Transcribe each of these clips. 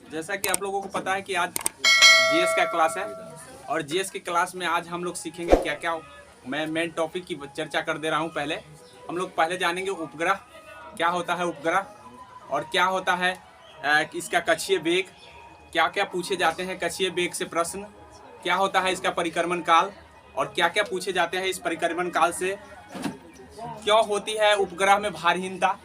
जैसा कि आप लोगों को पता है कि आज जीएस का क्लास है और जीएस की क्लास में आज हम लोग सीखेंगे क्या क्या। मैं मेन टॉपिक की चर्चा कर दे रहा हूं। पहले हम लोग जानेंगे उपग्रह क्या होता है, उपग्रह और क्या होता है इसका कक्षीय वेग, क्या क्या पूछे जाते हैं कक्षीय वेग से प्रश्न, क्या होता है इसका परिक्रमण काल और क्या क्या पूछे जाते हैं इस परिक्रमण काल से, क्यों होती है उपग्रह में भारहीनता,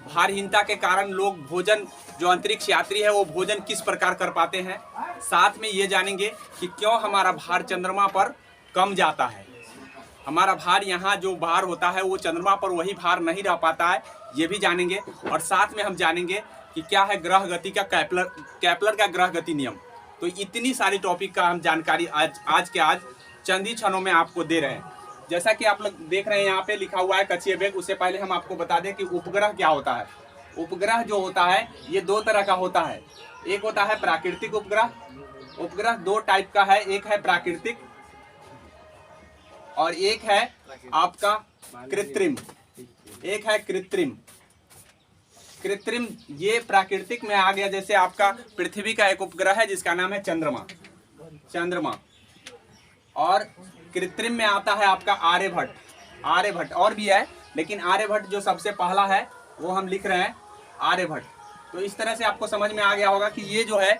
भारहीनता के कारण लोग भोजन, जो अंतरिक्ष यात्री है वो भोजन किस प्रकार कर पाते हैं। साथ में ये जानेंगे कि क्यों हमारा भार चंद्रमा पर कम जाता है, हमारा भार यहाँ जो भार होता है वो चंद्रमा पर वही भार नहीं रह पाता है, ये भी जानेंगे। और साथ में हम जानेंगे कि क्या है ग्रह गति का कैप्लर का ग्रह गति नियम। तो इतनी सारी टॉपिक का हम जानकारी आज चंद ही क्षणों में आपको दे रहे हैं। जैसा कि आप लोग देख रहे हैं यहाँ पे लिखा हुआ है कक्षीय वेग। उससे पहले हम आपको बता दें कि उपग्रह क्या होता है। उपग्रह जो होता है ये दो तरह का होता है। एक होता है प्राकृतिक उपग्रह। उपग्रह दो टाइप का है, एक है प्राकृतिक और एक है आपका कृत्रिम। एक है कृत्रिम। कृत्रिम ये प्राकृतिक में आ गया, जैसे आपका पृथ्वी का एक उपग्रह है जिसका नाम है चंद्रमा। और कृत्रिम में आता है आपका आर्यभट्ट और भी है, लेकिन आर्यभट्ट जो सबसे पहला है वो हम लिख रहे हैं आर्यभट्ट। तो इस तरह से आपको समझ में आ गया होगा कि ये जो है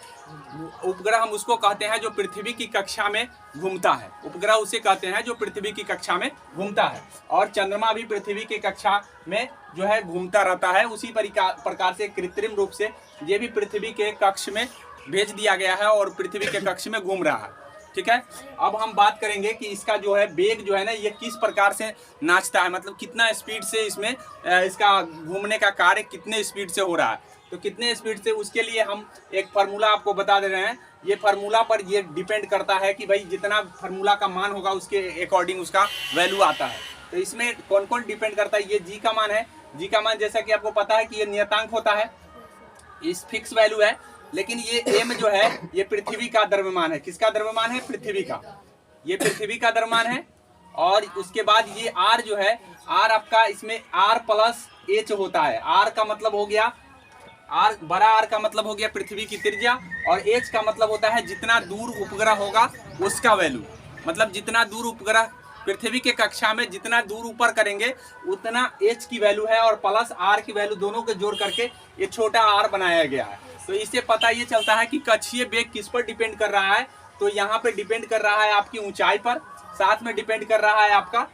उपग्रह हम उसको कहते हैं जो पृथ्वी की कक्षा में घूमता है। उपग्रह उसे कहते हैं जो पृथ्वी की कक्षा में घूमता है और चंद्रमा भी पृथ्वी की कक्षा में जो है घूमता रहता है। उसी प्रकार से कृत्रिम रूप से ये भी पृथ्वी के कक्ष में भेज दिया गया है और पृथ्वी के कक्ष में घूम रहा है। ठीक है, अब हम बात करेंगे कि इसका जो है वेग जो है ना ये किस प्रकार से नाचता है, मतलब कितना स्पीड से इसमें इसका घूमने का कार्य कितने स्पीड से हो रहा है। तो कितने स्पीड से, उसके लिए हम एक फार्मूला आपको बता दे रहे हैं। ये फार्मूला पर ये डिपेंड करता है कि भाई जितना फार्मूला का मान होगा उसके अकॉर्डिंग उसका वैल्यू आता है। तो इसमें कौन कौन डिपेंड करता है, ये जी का मान है। जी का मान जैसा कि आपको पता है कि ये नियतांक होता है, इस फिक्स वैल्यू है। लेकिन ये एम जो है ये पृथ्वी का द्रव्यमान है। किसका द्रव्यमान है? पृथ्वी का। ये पृथ्वी का द्रव्यमान है। और उसके बाद ये आर जो है, आर आपका इसमें आर प्लस एच होता है। आर का मतलब हो गया आर, बड़ा आर का मतलब हो गया पृथ्वी की त्रिज्या, और एच का मतलब होता है जितना दूर उपग्रह होगा उसका वैल्यू। मतलब जितना दूर उपग्रह पृथ्वी के कक्षा में जितना दूर ऊपर करेंगे उतना एच की वैल्यू है, और प्लस आर की वैल्यू दोनों को जोड़ करके ये छोटा आर बनाया गया है। तो इससे पता ये चलता है कि कक्षीय वेग किस पर डिपेंड कर रहा है। तो यहाँ पे डिपेंड कर रहा है आपकी ऊंचाई पर, साथ में डिपेंड कर रहा है आपका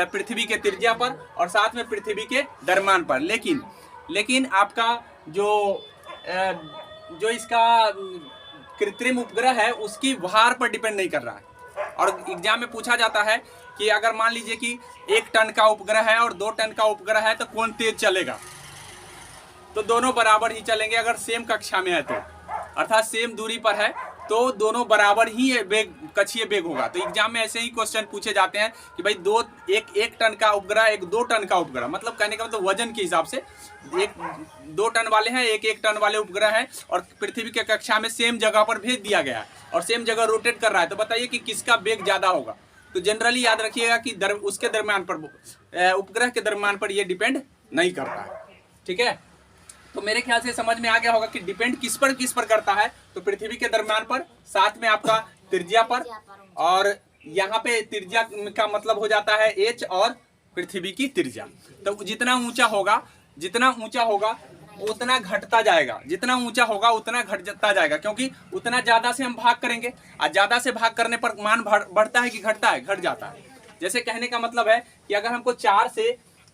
पृथ्वी के त्रिज्या पर, और साथ में पृथ्वी के द्रव्यमान पर। लेकिन आपका जो इसका कृत्रिम उपग्रह है उसकी भार पर डिपेंड नहीं कर रहा है। और एग्जाम में पूछा जाता है कि अगर मान लीजिए कि 1 टन का उपग्रह है और 2 टन का उपग्रह है तो कौन तेज चलेगा। तो दोनों बराबर ही चलेंगे अगर सेम कक्षा में है तो, अर्थात सेम दूरी पर है तो दोनों बराबर ही वेग, कक्षीय वेग होगा। तो एग्जाम में ऐसे ही क्वेश्चन पूछे जाते हैं कि भाई एक टन का उपग्रह, एक 2 टन का उपग्रह, मतलब कहने का मतलब वजन के हिसाब से 2 टन वाले हैं, एक टन वाले उपग्रह हैं और पृथ्वी के कक्षा में सेम जगह पर भेज दिया गया है और सेम जगह रोटेट कर रहा है। तो बताइए कि किसका वेग ज्यादा होगा। तो जनरली याद रखिएगा कि उसके दरम्यान पर, उपग्रह के दरम्यान पर यह डिपेंड नहीं करता है। ठीक है, तो मेरे ख्याल से समझ में आ गया होगा कि डिपेंड किस पर करता है। तो पृथ्वी के द्रव्यमान पर, साथ में आपका त्रिज्या पर, और यहाँ पे त्रिज्या का मतलब हो जाता है एच और पृथ्वी की त्रिज्या। तो जितना ऊंचा होगा उतना घटता जाएगा, जितना ऊंचा होगा उतना घटता जाएगा, क्योंकि उतना ज्यादा से हम भाग करेंगे और ज्यादा से भाग करने पर मान बढ़ता है कि घटता है? घट जाता है। जैसे कहने का मतलब है कि अगर हमको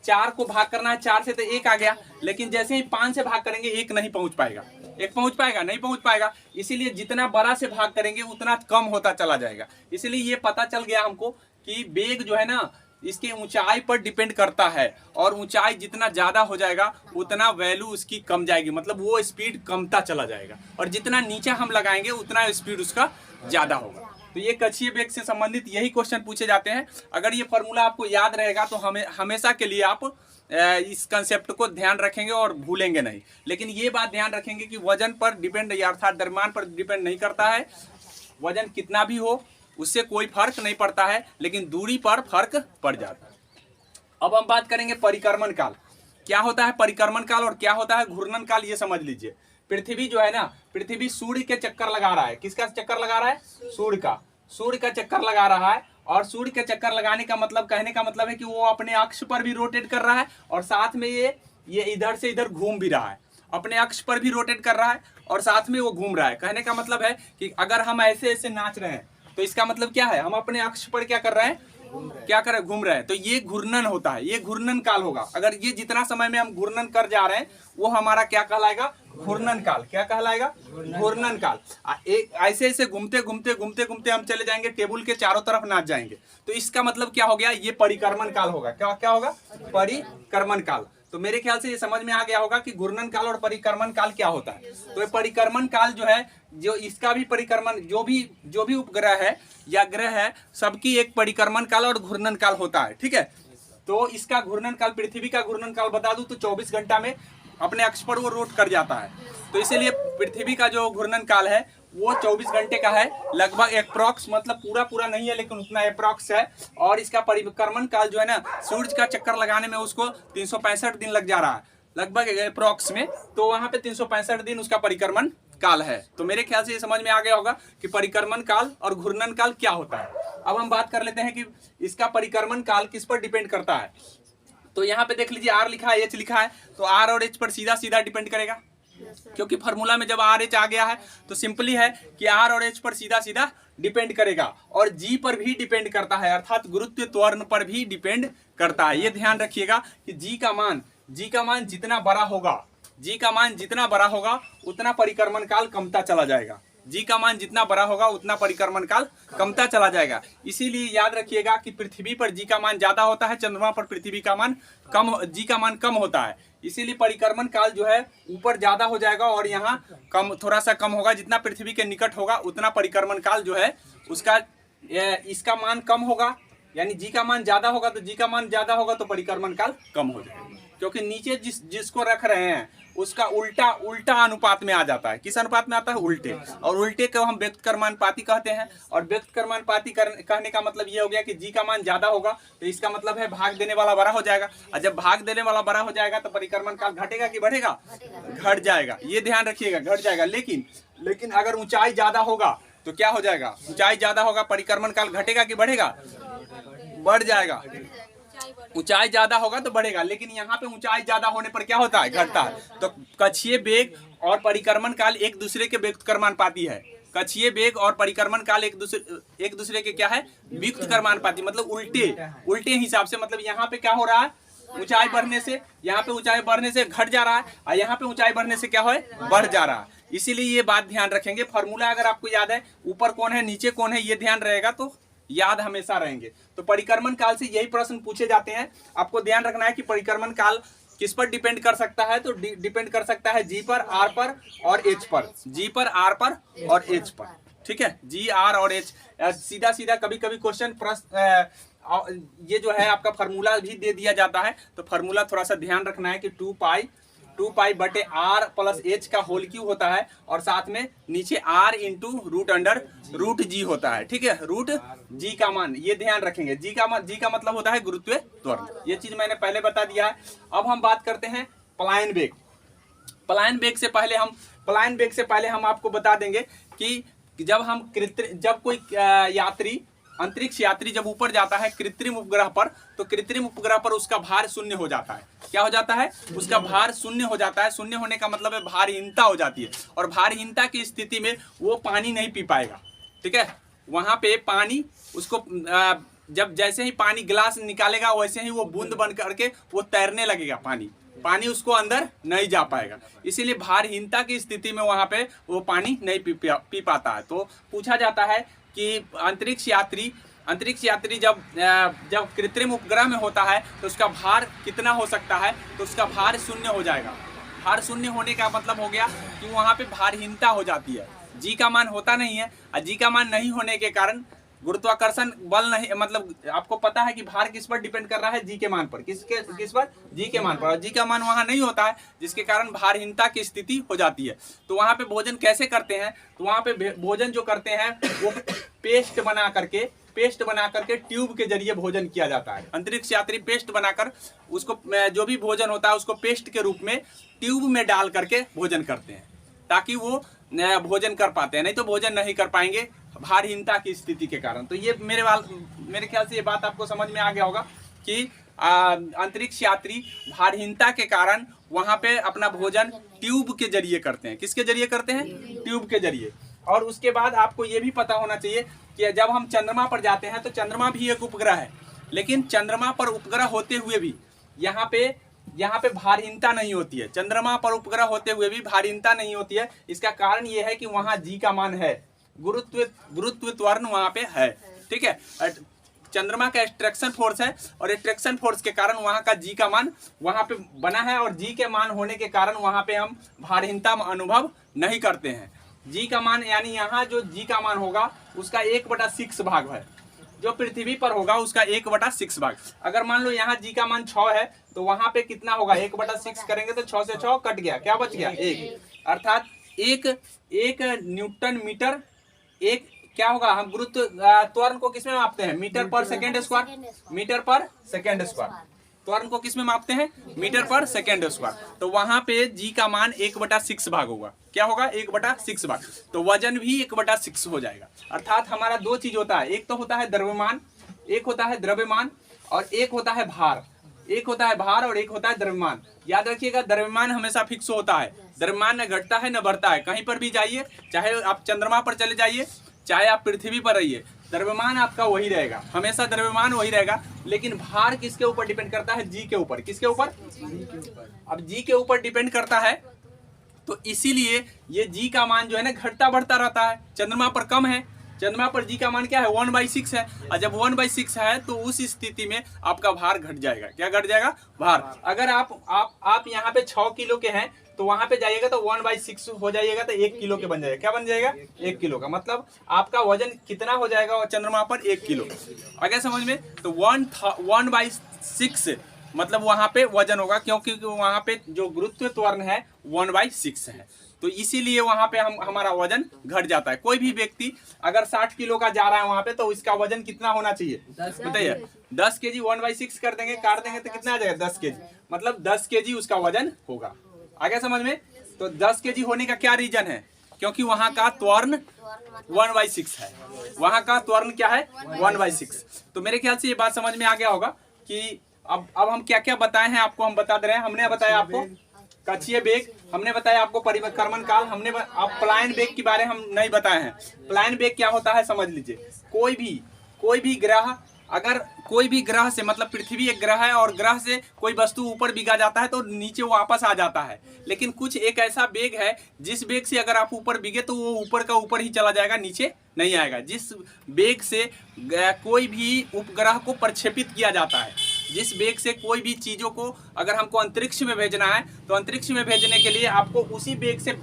4 को भाग करना है, 4 से तो 1 आ गया, लेकिन जैसे ही 5 से भाग करेंगे 1 नहीं पहुंच पाएगा। 1 पहुंच पाएगा? नहीं पहुंच पाएगा। इसीलिए जितना बड़ा से भाग करेंगे उतना कम होता चला जाएगा। इसीलिए ये पता चल गया हमको कि वेग जो है ना इसकी ऊंचाई पर डिपेंड करता है, और ऊंचाई जितना ज्यादा हो जाएगा उतना वैल्यू उसकी कम जाएगी, मतलब वो स्पीड कमता चला जाएगा, और जितना नीचे हम लगाएंगे उतना स्पीड उसका ज्यादा होगा। तो ये कक्षीय वेग से संबंधित यही क्वेश्चन पूछे जाते हैं। अगर ये फॉर्मूला आपको याद रहेगा तो हमेशा के लिए आप इस कंसेप्ट को ध्यान रखेंगे और भूलेंगे नहीं। लेकिन ये बात ध्यान रखेंगे कि वजन पर डिपेंड, अर्थात द्रव्यमान पर डिपेंड नहीं करता है। वजन कितना भी हो उससे कोई फर्क नहीं पड़ता है, लेकिन दूरी पर फर्क पड़ जाता है। अब हम बात करेंगे परिक्रमण काल। क्या होता है परिक्रमण काल और क्या होता है घूर्णन काल, ये समझ लीजिए। पृथ्वी जो है ना, पृथ्वी सूर्य के चक्कर लगा रहा है। किसका चक्कर लगा रहा है? सूर्य का चक्कर लगा रहा है। और सूर्य के चक्कर लगाने का मतलब, कहने का मतलब है कि वो अपने अक्ष पर भी रोटेट कर रहा है और साथ में ये इधर से इधर घूम भी रहा है। अपने अक्ष पर भी रोटेट कर रहा है और साथ में वो घूम रहा है। कहने का मतलब है कि अगर हम ऐसे ऐसे नाच रहे हैं तो इसका मतलब क्या है? हम अपने अक्ष पर क्या कर रहे हैं? घूम रहे हैं। तो ये घूर्णन होता है, ये घूर्णन काल होगा। अगर ये जितना समय में हम घूर्णन कर जा रहे हैं वो हमारा क्या कहलाएगा? घूर्णन काल। क्या कहलाएगा? घूर्णन काल। एक ऐसे ऐसे घूमते घूमते हम चले जाएंगे, टेबल के चारों तरफ नाच जाएंगे। तो इसका मतलब क्या हो गया? ये परिक्रमण काल होगा। क्या होगा? परिक्रमण काल। तो मेरे ख्याल से ये समझ में आ गया होगा कि घूर्णन काल और परिक्रमण काल क्या होता है। तो ये परिक्रमण काल जो है, जो इसका भी परिक्रमण, जो भी उपग्रह है या ग्रह है, सबकी एक परिक्रमण काल और घूर्णन काल होता है। ठीक है। तो इसका घूर्णन काल, पृथ्वी का घूर्णन काल बता दूं तो 24 घंटा में अपने अक्ष पर वो रोट कर जाता है। तो इसीलिए पृथ्वी का जो घूर्णन काल है वो 24 घंटे का है, लगभग अप्रॉक्स, मतलब पूरा नहीं है लेकिन उतना अप्रॉक्स है। और इसका परिक्रमण काल जो है ना, सूर्य का चक्कर लगाने में उसको 365 दिन लग जा रहा है, लगभग अप्रॉक्स में। तो वहां पे 365 दिन उसका परिक्रमण काल है। तो मेरे ख्याल से ये समझ में आ गया होगा कि परिक्रमण काल और घूर्णन काल क्या होता है। अब हम बात कर लेते हैं कि इसका परिक्रमण काल किस पर डिपेंड करता है। तो यहाँ पे देख लीजिए, आर लिखा है, एच लिखा है। तो आर और एच पर सीधा डिपेंड करेगा, क्योंकि फार्मूला में जब आर एच आ गया है तो सिंपली है कि आर और एच पर सीधा डिपेंड करेगा। और जी पर भी डिपेंड करता है, अर्थात गुरुत्व त्वरण पर भी डिपेंड करता है। ये ध्यान रखिएगा कि जी का मान जितना बड़ा होगा, उतना परिक्रमण काल कमता चला जाएगा। जी का मान जितना बड़ा होगा उतना परिक्रमण काल कमता चला जाएगा। इसीलिए याद रखिएगा कि पृथ्वी पर जी का मान ज्यादा होता है, चंद्रमा पर पृथ्वी का मान जी का मान कम होता है। इसीलिए परिक्रमण काल जो है ऊपर ज्यादा हो जाएगा और यहाँ थोड़ा सा कम होगा। जितना पृथ्वी के निकट होगा उतना परिक्रमण काल जो है उसका इसका मान कम होगा। यानी जी का मान ज्यादा होगा तो परिक्रमण काल कम हो जाएगा, क्योंकि नीचे जिसको रख रहे हैं उसका उल्टा अनुपात में आ जाता है। किस अनुपात में आता है? उल्टे। और उल्टे को हम व्यक्त कर्मानुपाती कहते हैं। और व्यक्त कर्मानुपाती कहने का मतलब ये हो गया कि जी का मान ज्यादा होगा तो इसका मतलब है भाग देने वाला बड़ा हो जाएगा। और जब भाग देने वाला बड़ा हो जाएगा तो परिक्रमण काल घटेगा कि बढ़ेगा? घट जाएगा। ये ध्यान रखिएगा, घट जाएगा। लेकिन अगर ऊंचाई ज्यादा होगा तो क्या हो जाएगा? ऊंचाई ज्यादा होगा, परिक्रमण काल घटेगा कि बढ़ेगा? बढ़ जाएगा। ऊंचाई ज्यादा होगा तो बढ़ेगा, लेकिन यहाँ पे ऊंचाई ज्यादा होने पर क्या होता है? घटता है। तो कक्षीय वेग और परिक्रमण काल एक दूसरे के व्यक्त कर्मानुपाती है। कक्षीय वेग और परिक्रमण काल एक दूसरे के क्या है? व्यक्त कर्मानुपाती, मतलब उल्टे हिसाब से। मतलब यहाँ पे क्या हो रहा है? ऊंचाई बढ़ने से, यहाँ पे ऊंचाई बढ़ने से घट जा रहा है और यहाँ पे ऊंचाई बढ़ने से क्या है? बढ़ जा रहा है। इसीलिए ये बात ध्यान रखेंगे। फॉर्मूला अगर आपको याद है, ऊपर कौन है नीचे कौन है, ये ध्यान रहेगा तो याद हमेशा रहेंगे। तो परिक्रमण काल से यही प्रश्न पूछे जाते हैं। आपको ध्यान रखना है कि परिक्रमण काल किस पर डिपेंड कर सकता है। तो डिपेंड कर सकता है जी पर, आर पर और एच पर। जी पर, आर पर और एच पर। ठीक है, जी, आर और एच। सीधा कभी क्वेश्चन प्रश्न ये जो है आपका फार्मूला भी दे दिया जाता है। तो फार्मूला थोड़ा सा ध्यान रखना है कि 2 पाई बटे आर प्लस एच का होल क्यूब होता है और साथ में नीचे आर इंटू रूट जी होता है। ठीक है, रूट जी का मान, ये ध्यान रखेंगे। जी का मतलब होता है गुरुत्व त्वरण। ये चीज मैंने पहले बता दिया है। अब हम बात करते हैं पलायन वेग। पलायन वेग से पहले हम आपको बता देंगे कि जब कोई अंतरिक्ष यात्री जब ऊपर जाता है कृत्रिम उपग्रह पर, तो कृत्रिम उपग्रह पर उसका भार शून्य हो जाता है। क्या हो जाता है? उसका भार शून्य हो जाता है। शून्य होने का मतलब है भारहीनता हो जाती है। और भारहीनता की स्थिति में वो पानी नहीं पी पाएगा। ठीक है, वहां पे पानी उसको जब जैसे ही पानी गिलास निकालेगा वैसे ही वो बूंद बन करके वो तैरने लगेगा। पानी उसको अंदर नहीं जा पाएगा। इसीलिए भारहीनता की स्थिति में वहां पे वो पानी नहीं पी पाता है। तो पूछा जाता है कि अंतरिक्ष यात्री जब कृत्रिम उपग्रह में होता है तो उसका भार कितना हो सकता है? तो उसका भार शून्य हो जाएगा। भार शून्य होने का मतलब हो गया कि वहां पे भारहीनता हो जाती है। जी का मान होता नहीं है और जी का मान नहीं होने के कारण गुरुत्वाकर्षण बल नहीं, मतलब आपको पता है कि भार किस पर डिपेंड कर रहा है? जी के मान पर। किस पर? जी के मान पर। और जी का मान वहां नहीं होता है, जिसके कारण भारहीनता की स्थिति हो जाती है। तो वहां पे भोजन कैसे करते हैं? तो वहां पे भोजन जो करते हैं वो पेस्ट बना करके पेस्ट बना करके ट्यूब के जरिए भोजन किया जाता है। अंतरिक्ष यात्री पेस्ट बनाकर उसको जो भी भोजन होता है उसको पेस्ट के रूप में ट्यूब में डाल करके भोजन करते हैं, ताकि वो भोजन कर पाते हैं, नहीं तो भोजन नहीं कर पाएंगे भारहीनता की स्थिति के कारण। तो ये मेरे ख्याल से ये बात आपको समझ में आ गया होगा कि अंतरिक्ष यात्री भारहीनता के कारण वहां पे अपना भोजन ट्यूब के जरिए करते हैं। किसके जरिए करते हैं? ट्यूब के जरिए। और उसके बाद आपको ये भी पता होना चाहिए कि जब हम चंद्रमा पर जाते हैं तो चंद्रमा भी एक उपग्रह है, लेकिन चंद्रमा पर उपग्रह होते हुए भी यहाँ पे भारहीनता नहीं होती है। चंद्रमा पर उपग्रह होते हुए भी भारहीनता नहीं होती है। इसका कारण ये है कि वहाँ जी का मान है, गुरुत्व त्वरण वहाँ पे है। ठीक है, चंद्रमा का एट्रैक्शन फोर्स है और एट्रैक्शन फोर्स के कारण वहाँ का जी का मान वहाँ पे बना है, और जी के मान होने के कारण वहाँ पे हम भारहीनता अनुभव नहीं करते हैं। जी का मान यानी यहाँ जो जी का मान होगा उसका 1/6 भाग है, जो पृथ्वी पर होगा उसका 1/6 भाग। अगर मान लो यहाँ जी का मान 6 है तो वहाँ पे कितना होगा? 1/6 करेंगे तो 6 से 6 कट गया, क्या बच गया? 1। अर्थात एक न्यूटन मीटर एक क्या होगा? हम गुरुत्व त्वरण को किसमें मापते हैं? मीटर पर सेकेंड स्क्वायर। मीटर पर सेकेंड स्क्वायर त्वरण को किसमें मापते हैं? मीटर पर सेकेंड स्क्वायर। तो वहां पे जी का मान 1/6 भाग होगा। क्या होगा? 1/6 भाग। तो वजन भी 1/6 हो जाएगा। अर्थात हमारा दो चीज होता है, एक तो होता है द्रव्यमान, एक होता है द्रव्यमान और एक होता है भार। एक होता है भार और एक होता है द्रव्यमान। याद रखिएगा, द्रव्यमान हमेशा फिक्स होता है, द्रव्यमान न घटता है न बढ़ता है। कहीं पर भी जाइए, चाहे आप चंद्रमा पर चले जाइए, चाहे आप पृथ्वी पर रहिए, द्रव्यमान आपका वही रहेगा, हमेशा द्रव्यमान वही रहेगा। लेकिन भार किसके ऊपर डिपेंड करता है? जी के ऊपर। किसके ऊपर? अब जी के ऊपर डिपेंड करता है, तो इसीलिए ये जी का मान जो है ना घटता बढ़ता रहता है। चंद्रमा पर कम है, चंद्रमा पर जी का मान क्या है? 1/6 है। और जब 1/6 है तो उस स्थिति में आपका भार घट जाएगा। क्या घट जाएगा? भार। अगर आप यहाँ पे 6 किलो के हैं तो वहां पे जाइएगा तो 1/6 हो जाइएगा तो 1 किलो के बन जाएगा। क्या बन जाएगा? 1 किलो का। मतलब आपका वजन कितना हो जाएगा चंद्रमा पर? 1 किलो। अगर समझ में, तो 1/6 मतलब वहां पे वजन होगा, क्योंकि वहां पे जो गुरुत्व त्वरण है 1/6 है। तो इसीलिए वहां पे हमारा वजन घट जाता है। कोई भी व्यक्ति अगर 60 किलो का जा रहा है वहां पे, तो इसका वजन कितना होना चाहिए? बताइए। 10 kg 1/6 कर देंगे, काट देंगे तो कितना आ जाएगा? 10 kg। मतलब 10 kg उसका वजन होगा। आगे समझ में? तो 10 kg होने का क्या रीजन है? क्योंकि वहां का त्वरण 1/6 है। वहां का त्वरण क्या है? 1/6। तो मेरे ख्याल से ये बात समझ में आ गया होगा कि अब हम क्या क्या बताए हैं आपको, हम बता दे रहे हैं। हमने बताया आपको कक्षीय वेग, हमने बताया आपको परिक्रमण काल, हमने आप पलायन वेग के बारे हम नहीं बताए हैं। पलायन वेग क्या होता है समझ लीजिए। कोई भी ग्रह, अगर कोई भी ग्रह से, मतलब पृथ्वी एक ग्रह है और ग्रह से कोई वस्तु ऊपर बिगा जाता है तो नीचे वापस आ जाता है। लेकिन कुछ एक ऐसा वेग है जिस वेग से अगर आप ऊपर बिगे तो वो ऊपर का ऊपर ही चला जाएगा, नीचे नहीं आएगा। जिस वेग से कोई भी उपग्रह को प्रक्षेपित किया जाता है, जिस वेग से कोई भी चीज़ों को अगर हमको अंतरिक्ष में भेजना है तो अंतरिक्ष में भेजने के लिए आपको उसी वेग से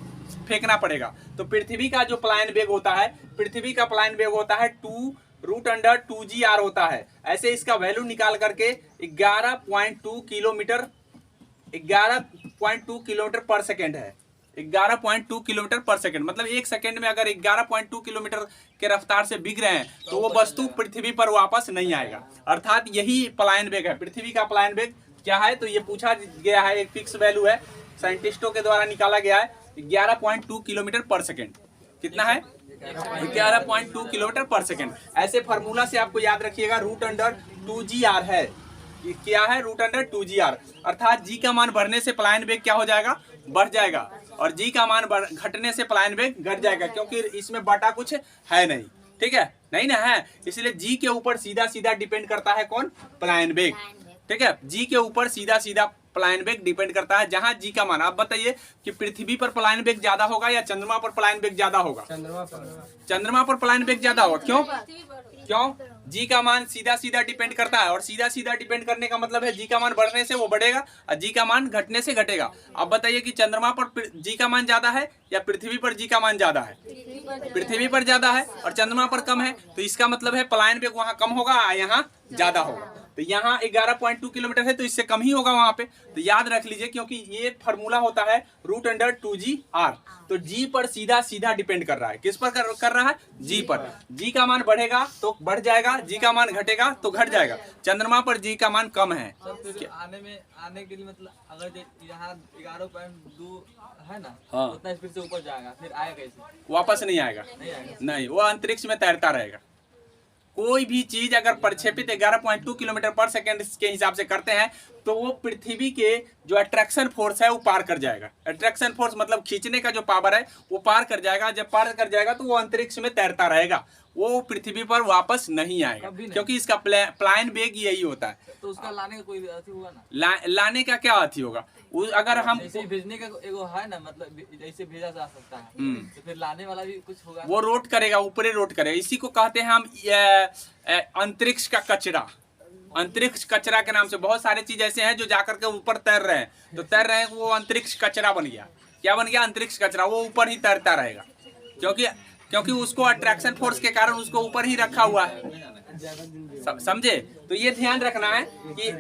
फेंकना पड़ेगा। तो पृथ्वी का जो पलायन वेग होता है, पृथ्वी का पलायन वेग होता है 2√2gr होता है। ऐसे इसका वैल्यू निकाल करके 11.2 किलोमीटर पर सेकेंड है। 11.2 किलोमीटर पर सेकेंड, मतलब एक सेकेंड में अगर 11.2 किलोमीटर के रफ्तार से बिग रहे हैं तो वो वस्तु पृथ्वी पर वापस नहीं आएगा। अर्थात यही पलायन वेग है। पृथ्वी का पलायन वेग क्या है? तो ये पूछा गया है, एक फिक्स वैल्यू है, साइंटिस्टों के द्वारा निकाला गया है, 11.2 किलोमीटर पर सेकेंड। कितना है? 11.2 किलोमीटर पर सेकेंड। ऐसे फार्मूला से आपको याद रखिएगा, √2gr है। क्या है? √2gr। अर्थात जी का मान बढ़ने से पलायन वेग क्या हो जाएगा? बढ़ जाएगा, और जी का मान घटने से पलायन वेग घट जाएगा, क्योंकि इसमें बटा कुछ है नहीं। ठीक है, नहीं ना है, इसलिए जी के ऊपर सीधा सीधा डिपेंड करता है कौन? पलायन वेग। ठीक है, जी के ऊपर सीधा सीधा पलायन वेग डिपेंड करता है, जहां जी का मान। आप बताइए कि पृथ्वी पर पलायन वेग ज्यादा होगा या चंद्रमा पर पलायन वेग ज्यादा होगा? चंद्रमा पर पलायन वेग ज्यादा होगा। क्यों? जी का मान सीधा सीधा डिपेंड करता है, और सीधा सीधा डिपेंड करने का मतलब है जी का मान बढ़ने से वो बढ़ेगा और जी का मान घटने से घटेगा। अब बताइए कि चंद्रमा पर जी का मान ज्यादा है या पृथ्वी पर जी का मान ज्यादा है? पृथ्वी पर ज्यादा है और चंद्रमा पर कम है, तो इसका मतलब है पलायन वेग वहां कम होगा, यहाँ ज्यादा होगा। तो यहाँ 11.2 किलोमीटर है, तो इससे कम ही होगा वहां पे। तो याद रख लीजिए, क्योंकि ये फार्मूला होता है √2GR। तो जी पर सीधा सीधा डिपेंड कर रहा है। किस पर कर रहा है? जी पर। जी का मान बढ़ेगा तो बढ़ जाएगा, जी का मान घटेगा तो घट जाएगा। चंद्रमा पर जी का मान कम है। फिर आने के लिए मतलब अगर यहाँ 11.2 है ना, हाँ, उतना स्पीड से ऊपर जाएगा, फिर आएगा कैसे? वापस नहीं आएगा, नहीं, वो अंतरिक्ष में तैरता रहेगा। कोई भी चीज अगर प्रक्षेपित 11.2 किलोमीटर पर सेकेंड के हिसाब से करते हैं तो वो पृथ्वी के जो अट्रैक्शन फोर्स है वो पार कर जाएगा। अट्रैक्शन फोर्स मतलब खींचने का जो पावर है वो पार कर जाएगा। जब पार कर जाएगा तो वो अंतरिक्ष में तैरता रहेगा, वो पृथ्वी पर वापस नहीं आएगा, क्योंकि इसका प्लान वेग यही होता है। तो उसका लाने का कोई अथी होगा ना? लाने का क्या अथी होगा? अगर हम भेजने का एगो है ना, मतलब जैसे भेजा जा सकता है, तो फिर लाने वाला भी कुछ होगा? वो रोट करेगा, ऊपरी रोट करेगा। इसी को कहते हैं हम अंतरिक्ष का कचरा। अंतरिक्ष कचरा के नाम से बहुत सारे चीज ऐसे हैं जो जाकर के ऊपर तैर रहे हैं, तो तैर रहे हैं, वो अंतरिक्ष कचरा बन गया। क्या बन गया? अंतरिक्ष कचरा। वो ऊपर ही तैरता रहेगा, क्योंकि उसको अट्रैक्शन फोर्स के कारण उसको ऊपर ही रखा हुआ है। समझे? तो ये ध्यान रखना है कि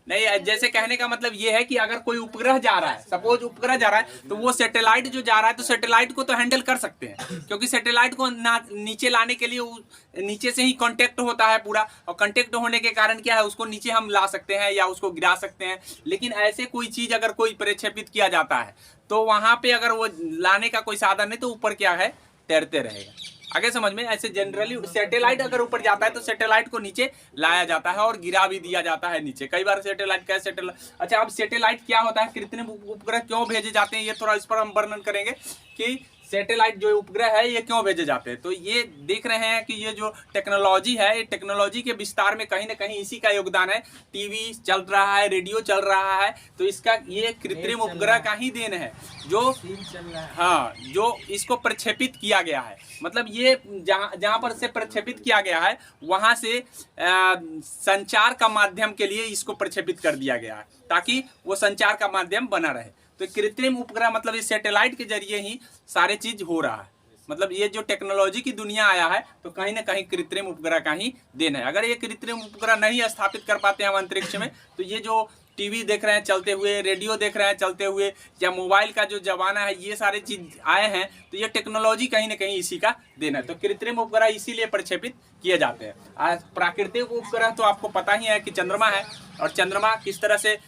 नहीं, जैसे कहने का मतलब ये है कि अगर कोई उपग्रह जा रहा है, सपोज उपग्रह जा रहा है, तो वो सैटेलाइट जो जा रहा है, तो सैटेलाइट को तो हैंडल कर सकते हैं, क्योंकि सैटेलाइट को नीचे लाने के लिए नीचे से ही कांटेक्ट होता है पूरा, और कांटेक्ट होने के कारण क्या है, उसको नीचे हम ला सकते हैं या उसको गिरा सकते हैं। लेकिन ऐसे कोई चीज अगर कोई प्रक्षेपित किया जाता है तो वहां पे अगर वो लाने का कोई साधन नहीं, तो ऊपर क्या है, तैरते रहेगा। आगे समझ में? ऐसे जनरली सैटेलाइट अगर ऊपर जाता है तो सैटेलाइट को नीचे लाया जाता है और गिरा भी दिया जाता है नीचे। कई बार सैटेलाइट अच्छा, अब सैटेलाइट क्या होता है, कृत्रिम उपग्रह क्यों भेजे जाते हैं, ये थोड़ा इस पर हम वर्णन करेंगे कि सैटेलाइट जो उपग्रह है ये क्यों भेजे जाते हैं। तो ये देख रहे हैं कि ये जो टेक्नोलॉजी है, ये टेक्नोलॉजी के विस्तार में कहीं ना कहीं इसी का योगदान है। टीवी चल रहा है, रेडियो चल रहा है, तो इसका ये कृत्रिम उपग्रह का ही देन है जो हाँ, जो इसको प्रक्षेपित किया गया है। मतलब ये जहाँ पर से प्रक्षेपित किया गया है वहां से संचार का माध्यम के लिए इसको प्रक्षेपित कर दिया गया है, ताकि वो संचार का माध्यम बना रहे। तो कृत्रिम उपग्रह मतलब इस सैटेलाइट के जरिए ही सारे चीज हो रहा है। मतलब ये जो टेक्नोलॉजी की दुनिया आया है तो कहीं ना कहीं कृत्रिम उपग्रह का ही देन है। अगर ये कृत्रिम उपग्रह नहीं स्थापित कर पाते हैं हम अंतरिक्ष में, तो ये जो टीवी देख रहे हैं चलते हुए, रेडियो देख रहे हैं चलते हुए, या मोबाइल का जो जमाना है, ये सारे चीज आए हैं, तो ये टेक्नोलॉजी कहीं ना कहीं इसी का देन है। तो कृत्रिम उपग्रह इसीलिए प्रक्षेपित किए जाते हैं। आज प्राकृतिक उपग्रह तो आपको पता ही है कि चंद्रमा है, और चंद्रमा किस तरह से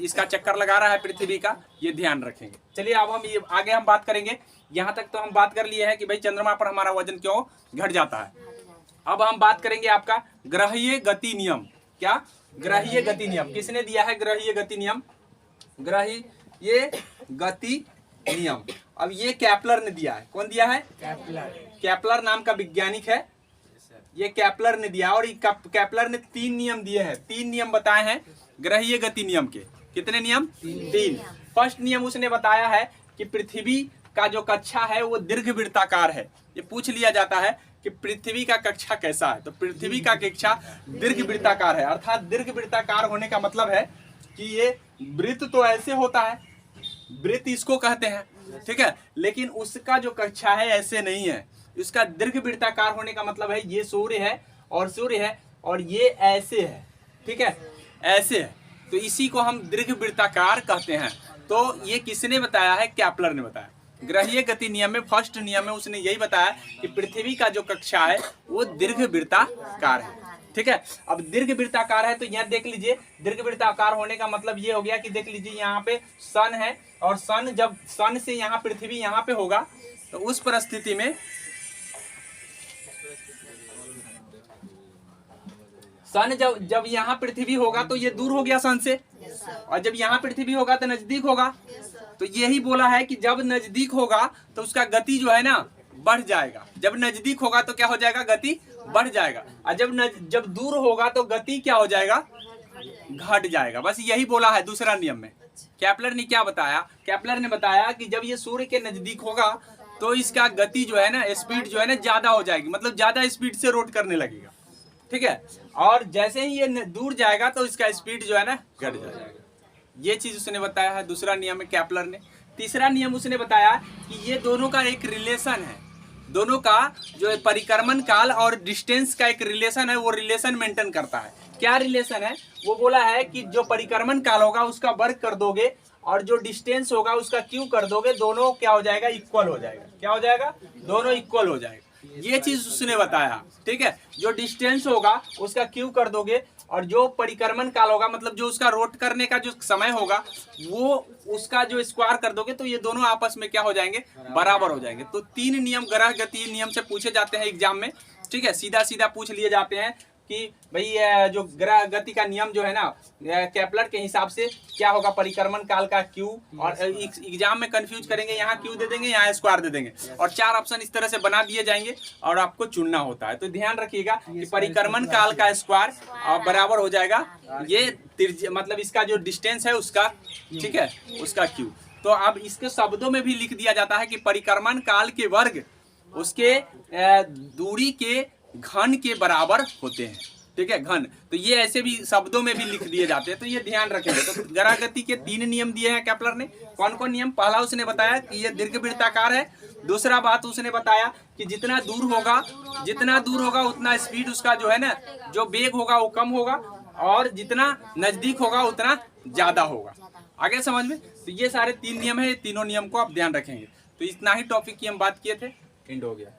इसका चक्कर लगा रहा है पृथ्वी का, ये ध्यान रखेंगे। चलिए अब हम ये आगे हम बात करेंगे। यहाँ तक तो हम बात कर लिए हैं कि भाई चंद्रमा पर हमारा वजन क्यों घट जाता है। अब हम बात करेंगे आपका ग्रहीय गति नियम। क्या? ग्रहीय गति नियम किसने दिया है? ग्रहीय गति नियम, ग्रहीय गति नियम। अब ये केपलर ने दिया है। कौन दिया है? केपलर नाम का वैज्ञानिक है, ये केपलर ने दिया। और केपलर ने 3 नियम दिए हैं, 3 नियम बताए हैं ग्रहीय गति नियम के। कितने नियम? 3। फर्स्ट नियम उसने बताया है कि पृथ्वी का जो कक्षा है वो दीर्घवृत्ताकार है। ये पूछ लिया जाता है कि पृथ्वी का कक्षा कैसा है, तो पृथ्वी का कक्षा दीर्घवृत्ताकार है। अर्थात दीर्घवृत्ताकार होने का मतलब है कि ये वृत्त तो ऐसे होता है, वृत्त इसको कहते हैं, ठीक है, लेकिन उसका जो कक्षा है ऐसे नहीं है। इसका दीर्घवृत्ताकार होने का मतलब है ये सूर्य है और ये ऐसे है, ठीक है, ऐसे है। तो इसी को हम दीर्घवृत्ताकार कहते हैं। तो ये किसने बताया है? केपलर ने बताया। ग्रहीय गति नियम में फर्स्ट नियम में उसने यही बताया कि पृथ्वी का जो कक्षा है वो दीर्घवृत्ताकार है, ठीक है। अब दीर्घवृत्ताकार है तो यहाँ देख लीजिए, दीर्घवृत्ताकार होने का मतलब ये हो गया कि देख लीजिए यहाँ पे सन है, और सन जब सन से यहाँ पृथ्वी यहाँ पे होगा तो उस परिस्थिति में सन जब यहाँ पृथ्वी होगा तो ये दूर हो गया सन से, और जब यहाँ पृथ्वी होगा तो नजदीक होगा। तो यही बोला है कि जब नजदीक होगा तो उसका गति जो है ना बढ़ जाएगा, जब नजदीक होगा तो क्या हो जाएगा? गति बढ़ जाएगा, और जब दूर होगा तो गति क्या हो जाएगा? घट जाएगा। बस यही बोला है दूसरा नियम में। केपलर ने क्या बताया? केपलर ने बताया कि जब ये सूर्य के नजदीक होगा तो इसका गति जो है ना, स्पीड जो है ना ज्यादा हो जाएगी, मतलब ज्यादा स्पीड से रोट करने लगेगा, ठीक है। और जैसे ही ये दूर जाएगा तो इसका स्पीड जो है ना घट जाएगा। ये चीज उसने बताया है दूसरा नियम में केपलर ने। तीसरा नियम उसने बताया कि ये दोनों का एक रिलेशन है। दोनों का जो परिक्रमण काल और डिस्टेंस का एक रिलेशन है, वो रिलेशन मेंटेन करता है। क्या रिलेशन है? वो बोला है कि जो परिक्रमण काल होगा उसका वर्ग कर दोगे और जो डिस्टेंस होगा उसका क्यू कर दोगे, दोनों क्या हो जाएगा? इक्वल हो जाएगा। क्या हो जाएगा? दोनों इक्वल हो जाएगा। ये चीज उसने बताया, ठीक है। जो डिस्टेंस होगा उसका क्यू कर दोगे और जो परिक्रमण काल होगा, मतलब जो उसका रोट करने का जो समय होगा, वो उसका जो स्क्वायर कर दोगे, तो ये दोनों आपस में क्या हो जाएंगे? बराबर हो जाएंगे। तो 3 नियम ग्रह गति नियम से पूछे जाते हैं एग्जाम में, ठीक है। सीधा सीधा पूछ लिए जाते हैं कि भाई जो ग्रह गति का नियम जो है ना, केपलर के हिसाब से क्या होगा? परिक्रमण काल का क्यू, और एग्जाम में कंफ्यूज करेंगे, यहाँ क्यू दे देंगे, यहाँ स्क्वायर दे देंगे, और 4 ऑप्शन इस तरह से बना दिए जाएंगे और आपको चुनना होता है। तो ध्यान रखिएगा कि परिक्रमण काल का स्क्वायर बराबर हो जाएगा ये मतलब इसका जो डिस्टेंस है उसका, ठीक है, उसका क्यू। तो अब इसके शब्दों में भी लिख दिया जाता है कि परिक्रमण काल के वर्ग उसके दूरी के घन के बराबर होते हैं, ठीक है, घन। तो ये ऐसे भी शब्दों में भी लिख दिए जाते हैं, तो ये ध्यान रखेंगे। तो ग्रह गति के 3 नियम दिए हैं केपलर ने। कौन कौन नियम? पहला उसने बताया कि ये दीर्घवृत्ताकार है। दूसरा बात उसने बताया कि जितना दूर होगा उतना स्पीड उसका जो है ना, जो वेग होगा वो कम होगा, और जितना नजदीक होगा उतना ज्यादा होगा। आगे समझ में? तो ये सारे 3 नियम है, ये तीनों नियम को आप ध्यान रखेंगे। तो इतना ही टॉपिक की हम बात किए थे, एंड हो गया।